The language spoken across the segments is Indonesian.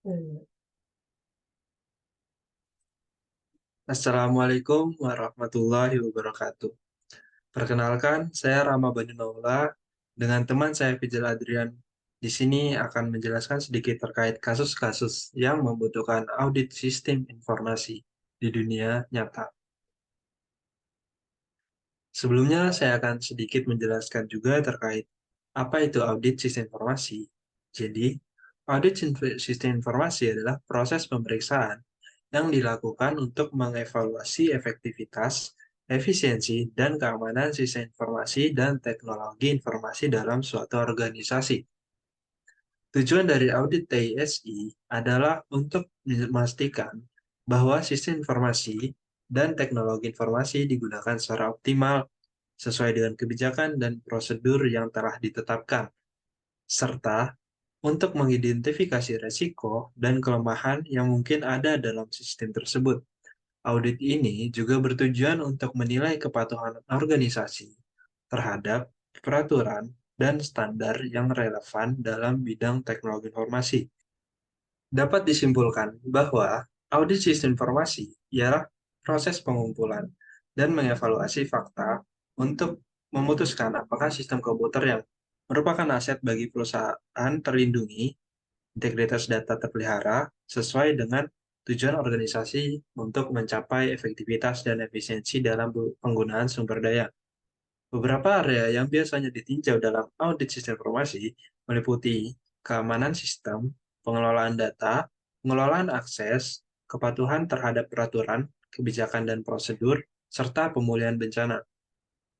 Hmm. Assalamualaikum warahmatullahi wabarakatuh. Perkenalkan, saya Rama Bani Naula dengan teman saya Fijal Adrian. Di sini akan menjelaskan sedikit terkait kasus-kasus yang membutuhkan audit sistem informasi di dunia nyata. Sebelumnya, saya akan sedikit menjelaskan juga terkait apa itu audit sistem informasi. Jadi, audit sistem informasi adalah proses pemeriksaan yang dilakukan untuk mengevaluasi efektivitas, efisiensi, dan keamanan sistem informasi dan teknologi informasi dalam suatu organisasi. Tujuan dari audit TISI adalah untuk memastikan bahwa sistem informasi dan teknologi informasi digunakan secara optimal sesuai dengan kebijakan dan prosedur yang telah ditetapkan, serta untuk mengidentifikasi resiko dan kelemahan yang mungkin ada dalam sistem tersebut. Audit ini juga bertujuan untuk menilai kepatuhan organisasi terhadap peraturan dan standar yang relevan dalam bidang teknologi informasi. Dapat disimpulkan bahwa audit sistem informasi ialah proses pengumpulan dan mengevaluasi fakta untuk memutuskan apakah sistem komputer yang merupakan aset bagi perusahaan terlindungi, integritas data terpelihara, sesuai dengan tujuan organisasi untuk mencapai efektivitas dan efisiensi dalam penggunaan sumber daya. Beberapa area yang biasanya ditinjau dalam audit sistem informasi meliputi keamanan sistem, pengelolaan data, pengelolaan akses, kepatuhan terhadap peraturan, kebijakan dan prosedur, serta pemulihan bencana.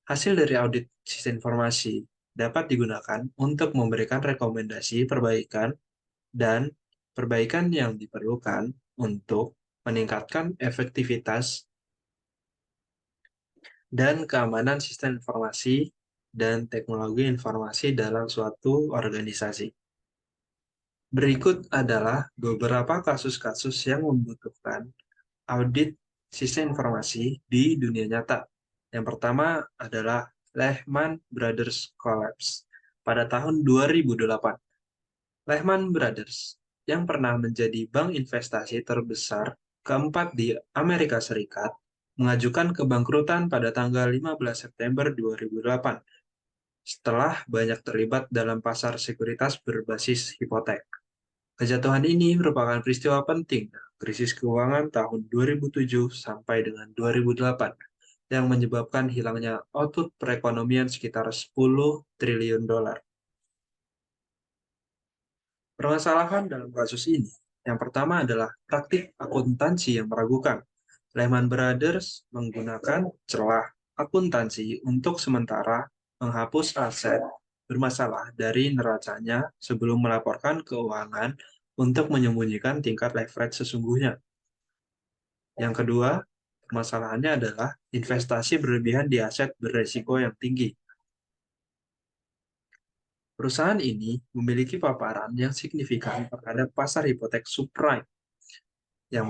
Hasil dari audit sistem informasi dapat digunakan untuk memberikan rekomendasi perbaikan dan perbaikan yang diperlukan untuk meningkatkan efektivitas dan keamanan sistem informasi dan teknologi informasi dalam suatu organisasi. Berikut adalah beberapa kasus-kasus yang membutuhkan audit sistem informasi di dunia nyata. Yang pertama adalah Lehman Brothers Collapse pada tahun 2008. Lehman Brothers yang pernah menjadi bank investasi terbesar keempat di Amerika Serikat mengajukan kebangkrutan pada tanggal 15 September 2008 setelah banyak terlibat dalam pasar sekuritas berbasis hipotek. Kejatuhan ini merupakan peristiwa penting krisis keuangan tahun 2007 sampai dengan 2008 yang menyebabkan hilangnya output perekonomian sekitar 10 triliun dolar. Permasalahan dalam kasus ini, yang pertama adalah praktik akuntansi yang meragukan. Lehman Brothers menggunakan celah akuntansi untuk sementara menghapus aset bermasalah dari neracanya sebelum melaporkan keuangan untuk menyembunyikan tingkat leverage sesungguhnya. Yang kedua, permasalahannya adalah investasi berlebihan di aset beresiko yang tinggi. Perusahaan ini memiliki paparan yang signifikan terhadap pasar hipotek subprime yang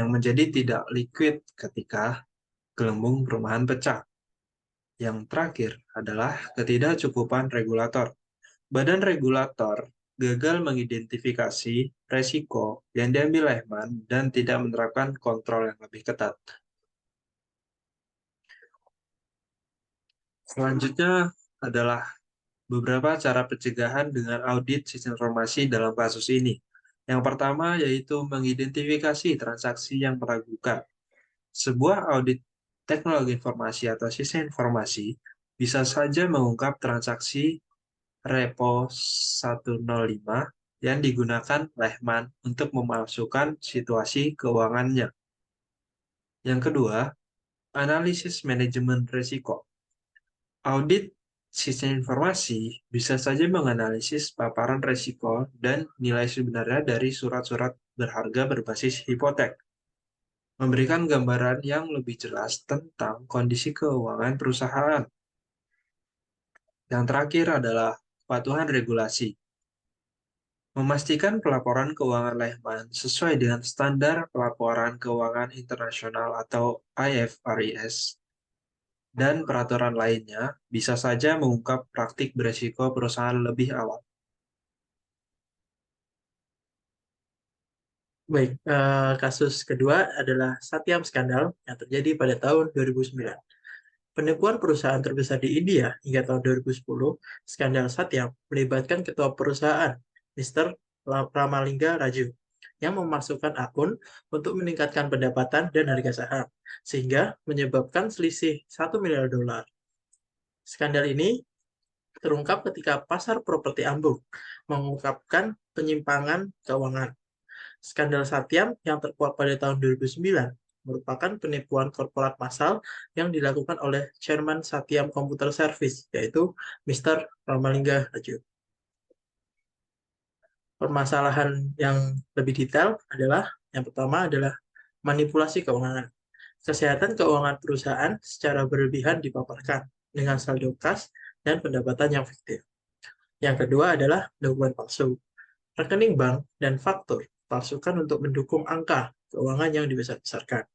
menjadi tidak liquid ketika gelembung perumahan pecah. Yang terakhir adalah ketidakcukupan regulator. Badan regulator gagal mengidentifikasi resiko yang diambil Lehman dan tidak menerapkan kontrol yang lebih ketat. Selanjutnya adalah beberapa cara pencegahan dengan audit sistem informasi dalam kasus ini. Yang pertama yaitu mengidentifikasi transaksi yang meragukan. Sebuah audit teknologi informasi atau sistem informasi bisa saja mengungkap transaksi repo 105 yang digunakan Lehman untuk memalsukan situasi keuangannya. Yang kedua, analisis manajemen risiko. Audit sistem informasi bisa saja menganalisis paparan risiko dan nilai sebenarnya dari surat-surat berharga berbasis hipotek, memberikan gambaran yang lebih jelas tentang kondisi keuangan perusahaan. Yang terakhir adalah kepatuhan regulasi. Memastikan pelaporan keuangan Lehman sesuai dengan standar pelaporan keuangan internasional atau IFRS dan peraturan lainnya bisa saja mengungkap praktik beresiko perusahaan lebih awal. Baik, kasus kedua adalah Satyam Skandal yang terjadi pada tahun 2009. Penipuan perusahaan terbesar di India hingga tahun 2010, skandal Satyam melibatkan ketua perusahaan, Mr. Ramalingga Raju, yang memasukkan akun untuk meningkatkan pendapatan dan harga saham, sehingga menyebabkan selisih 1 miliar dolar. Skandal ini terungkap ketika pasar properti ambruk, mengungkapkan penyimpangan keuangan. Skandal Satyam yang terkuak pada tahun 2009 merupakan penipuan korporat massal yang dilakukan oleh Chairman Satyam Computer Service, yaitu Mr. Ramalingga Raju. Permasalahan yang lebih detail adalah, yang pertama adalah manipulasi keuangan. Kesehatan keuangan perusahaan secara berlebihan dipaparkan dengan saldo kas dan pendapatan yang fiktif. Yang kedua adalah dokumen palsu. Rekening bank dan faktur palsukan untuk mendukung angka keuangan yang dibesar-besarkan.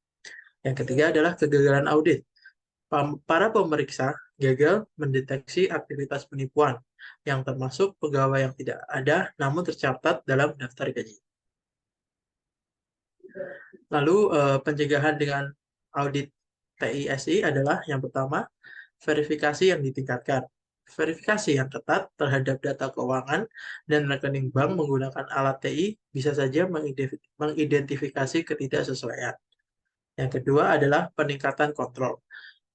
Yang ketiga adalah kegagalan audit. Para pemeriksa gagal mendeteksi aktivitas penipuan, yang termasuk pegawai yang tidak ada namun tercatat dalam daftar gaji. Lalu pencegahan dengan audit TISI adalah yang pertama, verifikasi yang ditingkatkan. Verifikasi yang ketat terhadap data keuangan dan rekening bank menggunakan alat TI bisa saja mengidentifikasi ketidaksesuaian. Yang kedua adalah peningkatan kontrol.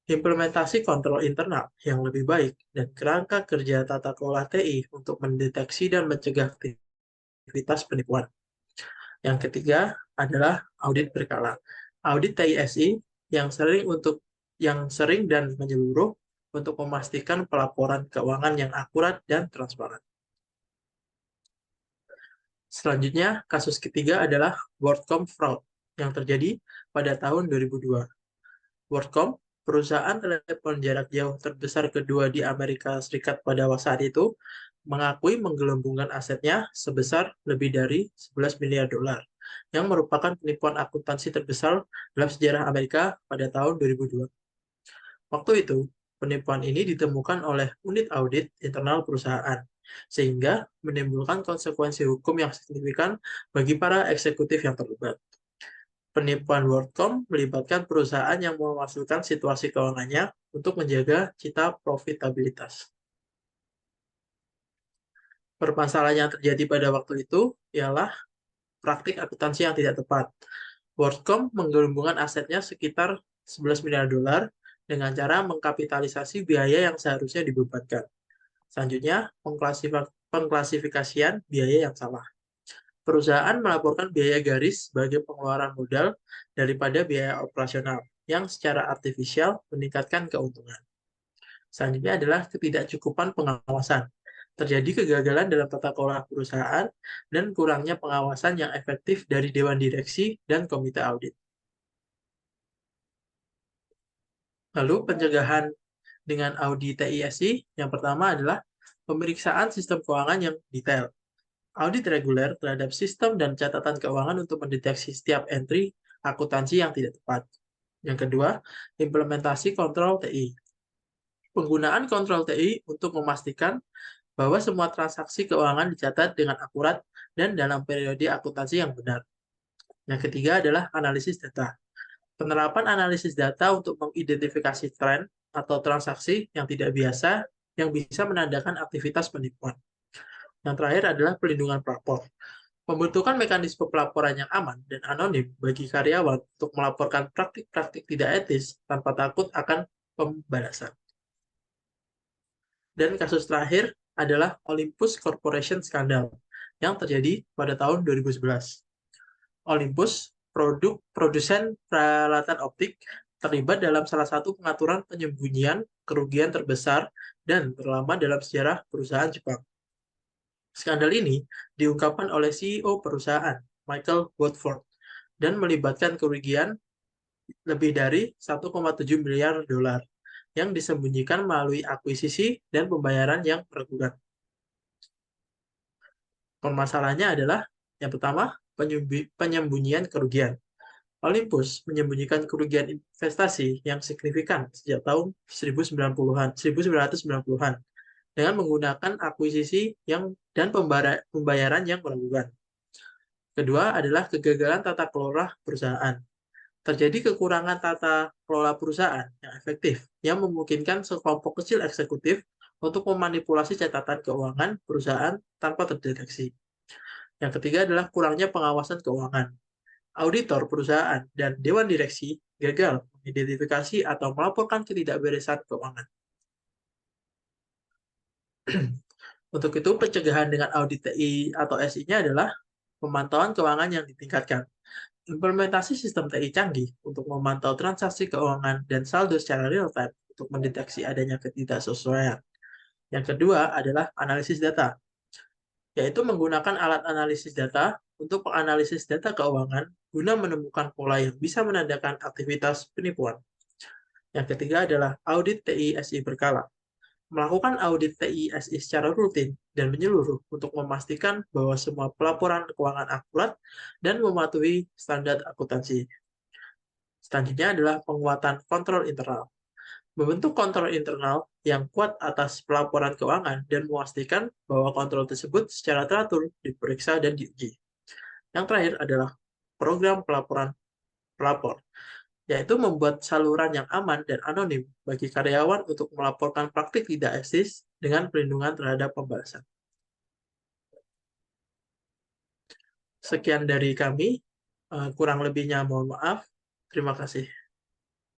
Implementasi kontrol internal yang lebih baik dan kerangka kerja tata kelola TI untuk mendeteksi dan mencegah aktivitas penipuan. Yang ketiga adalah audit berkala. Audit TISI yang sering dan menyeluruh untuk memastikan pelaporan keuangan yang akurat dan transparan. Selanjutnya, kasus ketiga adalah WorldCom fraud yang terjadi pada tahun 2002. WorldCom, perusahaan telepon jarak jauh terbesar kedua di Amerika Serikat pada saat itu, mengakui menggelembungkan asetnya sebesar lebih dari 11 miliar dolar, yang merupakan penipuan akuntansi terbesar dalam sejarah Amerika pada tahun 2002. Waktu itu, penipuan ini ditemukan oleh unit audit internal perusahaan, sehingga menimbulkan konsekuensi hukum yang signifikan bagi para eksekutif yang terlibat. Penipuan WorldCom melibatkan perusahaan yang memasukkan situasi keuangannya untuk menjaga cita profitabilitas. Permasalahan yang terjadi pada waktu itu ialah praktik akuntansi yang tidak tepat. WorldCom menggelembungkan asetnya sekitar 11 miliar dolar dengan cara mengkapitalisasi biaya yang seharusnya dibebankan. Selanjutnya, pengklasifikasian biaya yang salah. Perusahaan melaporkan biaya garis sebagai pengeluaran modal daripada biaya operasional, yang secara artifisial meningkatkan keuntungan. Selanjutnya adalah ketidakcukupan pengawasan. Terjadi kegagalan dalam tata kelola perusahaan dan kurangnya pengawasan yang efektif dari Dewan Direksi dan Komite Audit. Lalu pencegahan dengan audit TISI, yang pertama adalah pemeriksaan sistem keuangan yang detail. Audit reguler terhadap sistem dan catatan keuangan untuk mendeteksi setiap entry akuntansi yang tidak tepat. Yang kedua, implementasi kontrol TI. Penggunaan kontrol TI untuk memastikan bahwa semua transaksi keuangan dicatat dengan akurat dan dalam periode akuntansi yang benar. Yang ketiga adalah analisis data. Penerapan analisis data untuk mengidentifikasi tren atau transaksi yang tidak biasa yang bisa menandakan aktivitas penipuan. Yang terakhir adalah pelindungan pelapor. Pembentukan mekanisme pelaporan yang aman dan anonim bagi karyawan untuk melaporkan praktik-praktik tidak etis tanpa takut akan pembalasan. Dan kasus terakhir adalah Olympus Corporation Scandal yang terjadi pada tahun 2011. Olympus, produsen peralatan optik, terlibat dalam salah satu pengaturan penyembunyian kerugian terbesar dan terlama dalam sejarah perusahaan Jepang. Skandal ini diungkapkan oleh CEO perusahaan, Michael Woodford, dan melibatkan kerugian lebih dari 1,7 miliar dolar yang disembunyikan melalui akuisisi dan pembayaran yang meragukan. Permasalahannya adalah, yang pertama, penyembunyian kerugian. Olympus menyembunyikan kerugian investasi yang signifikan sejak tahun 1990-an dengan menggunakan akuisisi dan pembayaran yang meragukan. Kedua adalah kegagalan tata kelola perusahaan. Terjadi kekurangan tata kelola perusahaan yang efektif, yang memungkinkan sekelompok kecil eksekutif untuk memanipulasi catatan keuangan perusahaan tanpa terdeteksi. Yang ketiga adalah kurangnya pengawasan keuangan. Auditor perusahaan dan dewan direksi gagal mengidentifikasi atau melaporkan ketidakberesan keuangan. Untuk itu, pencegahan dengan audit TI atau SI-nya adalah pemantauan keuangan yang ditingkatkan. Implementasi sistem TI canggih untuk memantau transaksi keuangan dan saldo secara real-time untuk mendeteksi adanya ketidaksesuaian. Yang kedua adalah analisis data, yaitu menggunakan alat analisis data untuk menganalisis data keuangan guna menemukan pola yang bisa menandakan aktivitas penipuan. Yang ketiga adalah audit TI SI berkala, melakukan audit TI SI secara rutin dan menyeluruh untuk memastikan bahwa semua pelaporan keuangan akurat dan mematuhi standar akuntansi. Selanjutnya adalah penguatan kontrol internal. Membentuk kontrol internal yang kuat atas pelaporan keuangan dan memastikan bahwa kontrol tersebut secara teratur diperiksa dan diuji. Yang terakhir adalah program pelaporan pelapor, yaitu membuat saluran yang aman dan anonim bagi karyawan untuk melaporkan praktik tidak etis dengan perlindungan terhadap pembalasan. Sekian dari kami, kurang lebihnya mohon maaf. Terima kasih.